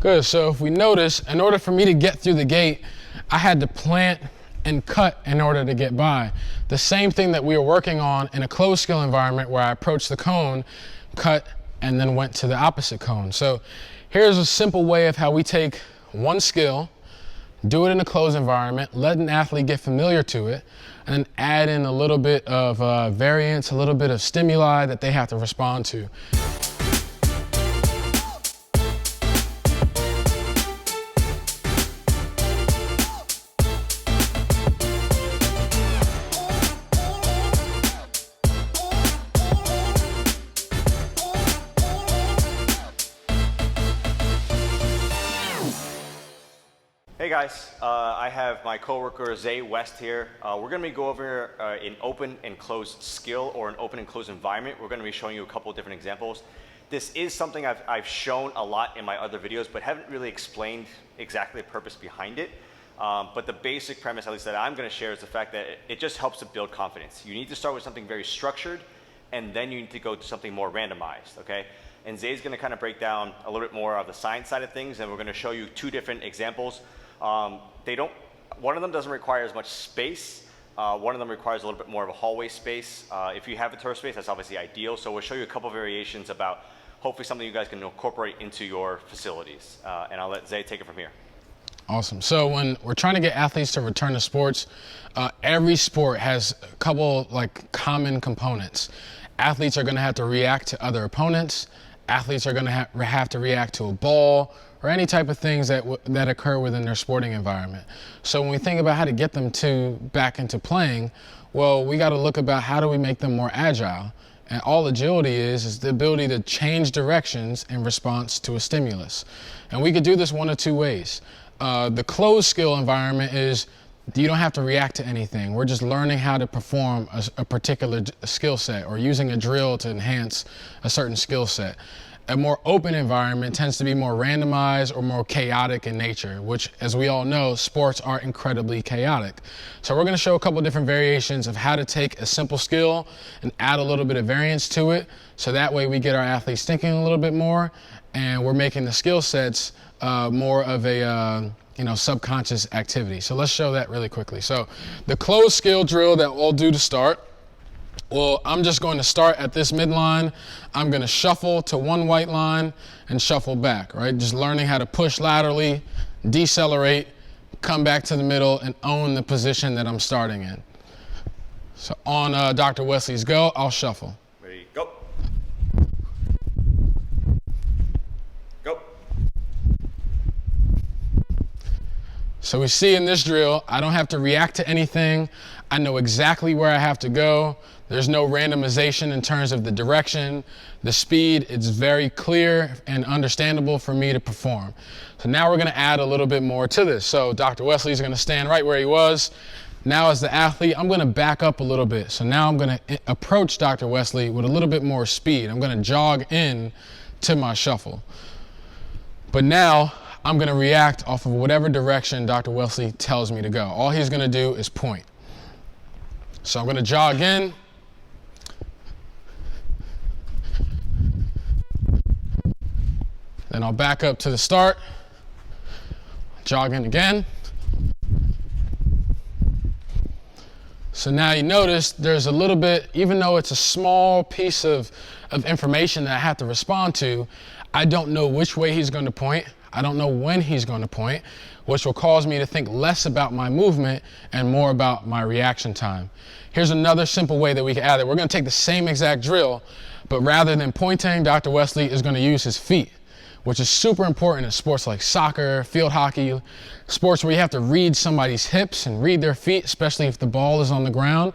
Good, so if we notice, in order for me to get through the gate, I had to plant and cut in order to get by. The same thing that we were working on in a closed skill environment where I approached the cone, cut, and then went to the opposite cone. So here's a simple way of how we take one skill, do it in a closed environment, let an athlete get familiar to it, and then add in a little bit of variance, a little bit of stimuli that they have to respond to. Hey guys, I have my coworker Zay West here. We're going to go over an open and closed skill or an open and closed environment. We're going to be showing you a couple of different examples. This is something I've shown a lot in my other videos, but haven't really explained exactly the purpose behind it. But the basic premise, at least that I'm going to share, is the fact that it just helps to build confidence. You need to start with something very structured, and then you need to go to something more randomized, okay? And Zay's going to kind of break down a little bit more of the science side of things, and we're going to show you two different examples. One of them doesn't require as much space. One of them requires a little bit more of a hallway space. If you have a turf space, that's obviously ideal. So we'll show you a couple variations about hopefully something you guys can incorporate into your facilities. And I'll let Zay take it from here. Awesome. So when we're trying to get athletes to return to sports, every sport has a couple common components. Athletes are going to have to react to other opponents. Athletes are going to have to react to a ball or any type of things that occur within their sporting environment. So when we think about how to get them back into playing, well, we got to look about how do we make them more agile. And all agility is the ability to change directions in response to a stimulus. And we could do this one of two ways. The closed skill environment is you don't have to react to anything. We're just learning how to perform a particular skill set or using a drill to enhance a certain skill set. A more open environment tends to be more randomized or more chaotic in nature, which, as we all know, sports are incredibly chaotic. So we're going to show a couple different variations of how to take a simple skill and add a little bit of variance to it, so that way we get our athletes thinking a little bit more, and we're making the skill sets more of a subconscious activity. So let's show that really quickly. So the closed skill drill that we'll do to start. Well, I'm just going to start at this midline. I'm going to shuffle to one white line and shuffle back, right? Just learning how to push laterally, decelerate, come back to the middle, and own the position that I'm starting in. So on Dr. Wesley's go, I'll shuffle. Ready, go. Go. So we see in this drill, I don't have to react to anything. I know exactly where I have to go. There's no randomization in terms of the direction, the speed. It's very clear and understandable for me to perform. So now we're going to add a little bit more to this. So Dr. Wesley's going to stand right where he was. Now as the athlete, I'm going to back up a little bit. So now I'm going to approach Dr. Wesley with a little bit more speed. I'm going to jog in to my shuffle. But now I'm going to react off of whatever direction Dr. Wesley tells me to go. All he's going to do is point. So I'm going to jog in. Then I'll back up to the start, jog in again. So now you notice there's a little bit, even though it's a small piece of information that I have to respond to, I don't know which way he's going to point. I don't know when he's going to point, which will cause me to think less about my movement and more about my reaction time. Here's another simple way that we can add it. We're going to take the same exact drill, but rather than pointing, Dr. Wesley is going to use his feet, which is super important in sports like soccer, field hockey, sports where you have to read somebody's hips and read their feet, especially if the ball is on the ground.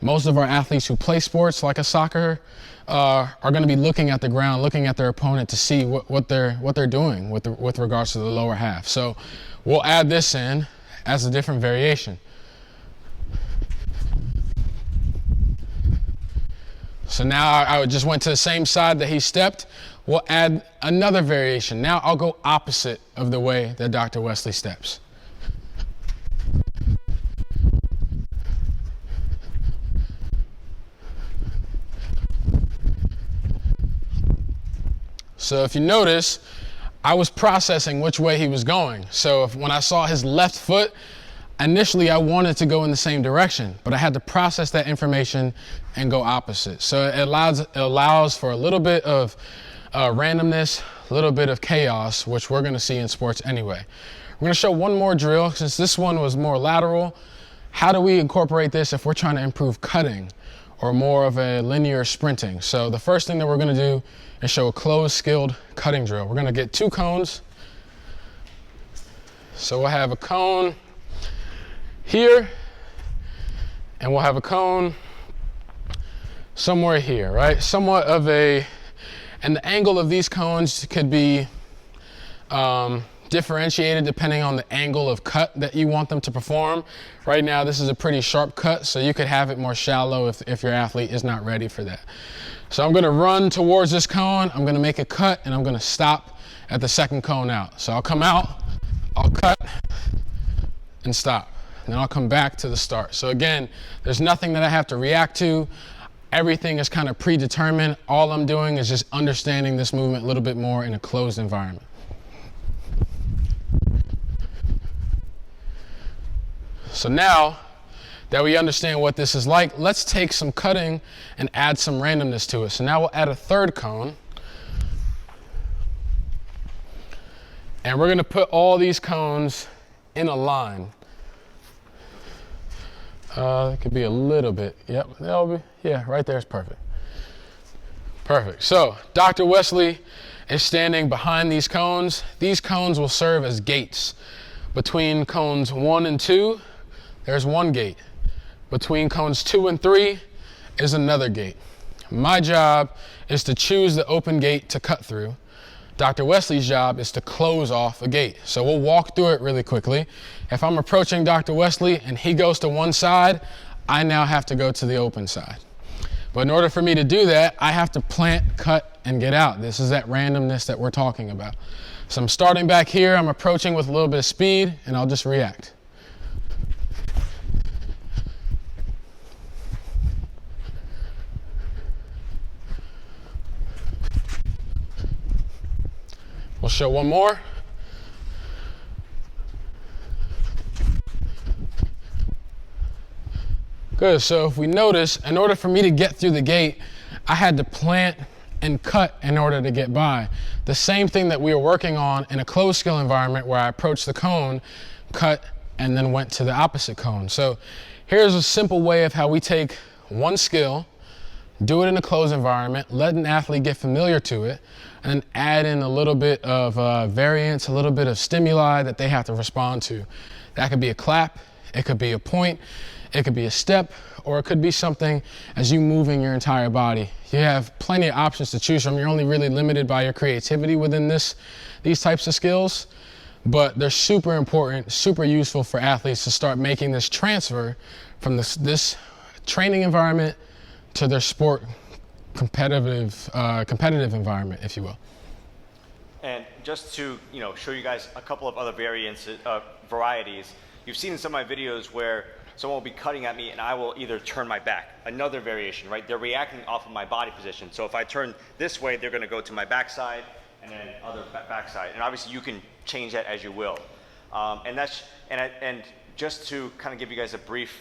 Most of our athletes who play sports like a soccer are going to be looking at the ground, looking at their opponent to see what they're doing with regards to the lower half. So we'll add this in as a different variation. So now I just went to the same side that he stepped. We'll add another variation. Now I'll go opposite of the way that Dr. Wesley steps. So if you notice, I was processing which way he was going. So when I saw his left foot, initially I wanted to go in the same direction, but I had to process that information and go opposite. So it allows for a little bit of randomness, a little bit of chaos, which we're gonna see in sports anyway. We're gonna show one more drill, since this one was more lateral. How do we incorporate this if we're trying to improve cutting or more of a linear sprinting? So the first thing that we're gonna do is show a closed skilled cutting drill. We're gonna get 2 cones. So we'll have a cone here, and we'll have a cone somewhere here, right? Somewhat of a, and the angle of these cones could be differentiated depending on the angle of cut that you want them to perform. Right now, this is a pretty sharp cut, so you could have it more shallow if your athlete is not ready for that. So I'm gonna run towards this cone, I'm gonna make a cut, and I'm gonna stop at the second cone out. So I'll come out, I'll cut, and stop. Then I'll come back to the start. So again, there's nothing that I have to react to. Everything is kind of predetermined. All I'm doing is just understanding this movement a little bit more in a closed environment. So now that we understand what this is like, let's take some cutting and add some randomness to it. So now we'll add a third cone. And we're gonna put all these cones in a line. It could be a little bit, yep, that'll be, yeah, right there is perfect. Perfect, so Dr. Wesley is standing behind these cones. These cones will serve as gates. Between cones 1 and 2, there's one gate. Between cones 2 and 3 is another gate. My job is to choose the open gate to cut through. Dr. Wesley's job is to close off a gate. So we'll walk through it really quickly. If I'm approaching Dr. Wesley and he goes to one side, I now have to go to the open side. But in order for me to do that, I have to plant, cut, and get out. This is that randomness that we're talking about. So I'm starting back here, I'm approaching with a little bit of speed, and I'll just react. We'll show one more. Good, so if we notice, in order for me to get through the gate, I had to plant and cut in order to get by. The same thing that we were working on in a closed skill environment where I approached the cone, cut, and then went to the opposite cone. So here's a simple way of how we take one skill, do it in a closed environment, let an athlete get familiar to it, and then add in a little bit of variance, a little bit of stimuli that they have to respond to. That could be a clap, it could be a point, it could be a step, or it could be something as you moving your entire body. You have plenty of options to choose from. You're only really limited by your creativity within these types of skills, but they're super important, super useful for athletes to start making this transfer from this training environment to their sport competitive environment, if you will. And just to show you guys a couple of other varieties, you've seen in some of my videos where someone will be cutting at me and I will either turn my back. Another variation, right? They're reacting off of my body position. So if I turn this way, they're gonna go to my backside and then other backside. And obviously you can change that as you will. And just to kind of give you guys a brief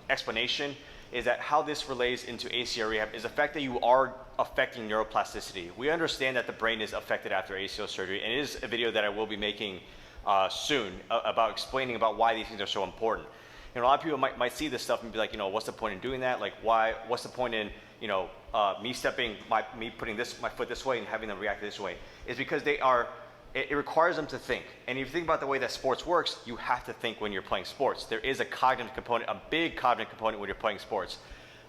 explanation, is that how this relates into ACL rehab is the fact that you are affecting neuroplasticity. We understand that the brain is affected after ACL surgery, and it is a video that I will be making soon about explaining about why these things are so important. A lot of people might see this stuff and be like, what's the point in doing that? Like, what's the point in, me putting my foot this way and having them react this way? It's because it requires them to think. And if you think about the way that sports works, you have to think when you're playing sports. There is a cognitive component, a big cognitive component when you're playing sports.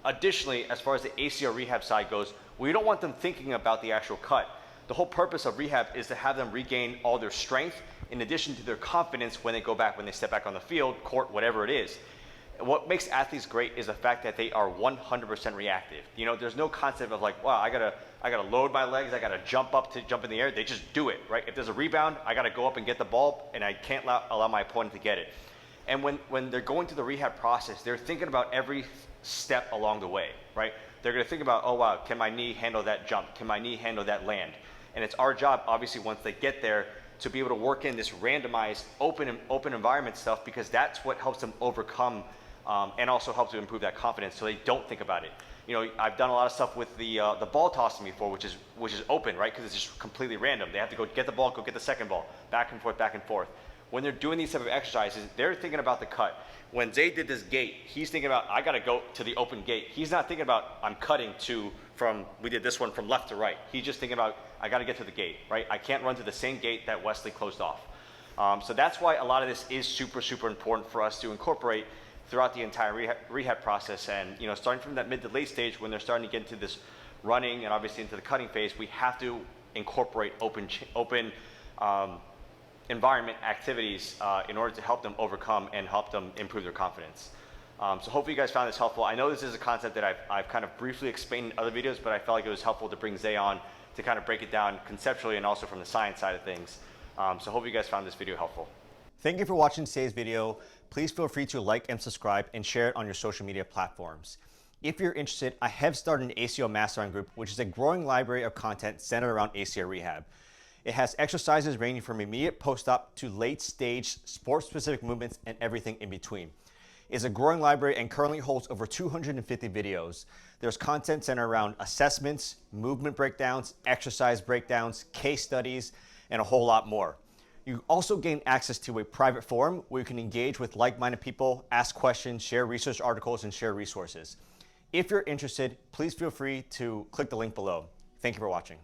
Additionally, as far as the ACL rehab side goes, we don't want them thinking about the actual cut. The whole purpose of rehab is to have them regain all their strength in addition to their confidence when they step back on the field, court, whatever it is. What makes athletes great is the fact that they are 100% reactive. There's no concept of like, wow, I gotta load my legs, I gotta jump in the air. They just do it, right? If there's a rebound, I gotta go up and get the ball, and I can't allow my opponent to get it. And when they're going through the rehab process, they're thinking about every step along the way, right? They're gonna think about, oh wow, can my knee handle that jump? Can my knee handle that land? And it's our job, obviously, once they get there, to be able to work in this randomized, open environment stuff, because that's what helps them overcome and also helps to improve that confidence, so they don't think about it. You know, I've done a lot of stuff with the ball tossing before, which is open, right? Because it's just completely random. They have to go get the ball, go get the second ball, back and forth, back and forth. When they're doing these type of exercises, they're thinking about the cut. When Zay did this gate, he's thinking about, I gotta go to the open gate. He's not thinking about, I'm cutting we did this one from left to right. He's just thinking about, I gotta get to the gate, right? I can't run to the same gate that Wesley closed off. So that's why a lot of this is super, super important for us to incorporate throughout the entire rehab process. And you know, starting from that mid to late stage, when they're starting to get into this running and obviously into the cutting phase, we have to incorporate open environment activities in order to help them overcome and help them improve their confidence. So hopefully you guys found this helpful. I know this is a concept that I've kind of briefly explained in other videos, but I felt like it was helpful to bring Zay on to kind of break it down conceptually and also from the science side of things. So hope you guys found this video helpful. Thank you for watching today's video. Please feel free to like and subscribe and share it on your social media platforms. If you're interested, I have started an ACO Mastermind group, which is a growing library of content centered around ACO rehab. It has exercises ranging from immediate post-op to late-stage sport-specific movements and everything in between. It's a growing library and currently holds over 250 videos. There's content centered around assessments, movement breakdowns, exercise breakdowns, case studies, and a whole lot more. You also gain access to a private forum where you can engage with like-minded people, ask questions, share research articles, and share resources. If you're interested, please feel free to click the link below. Thank you for watching.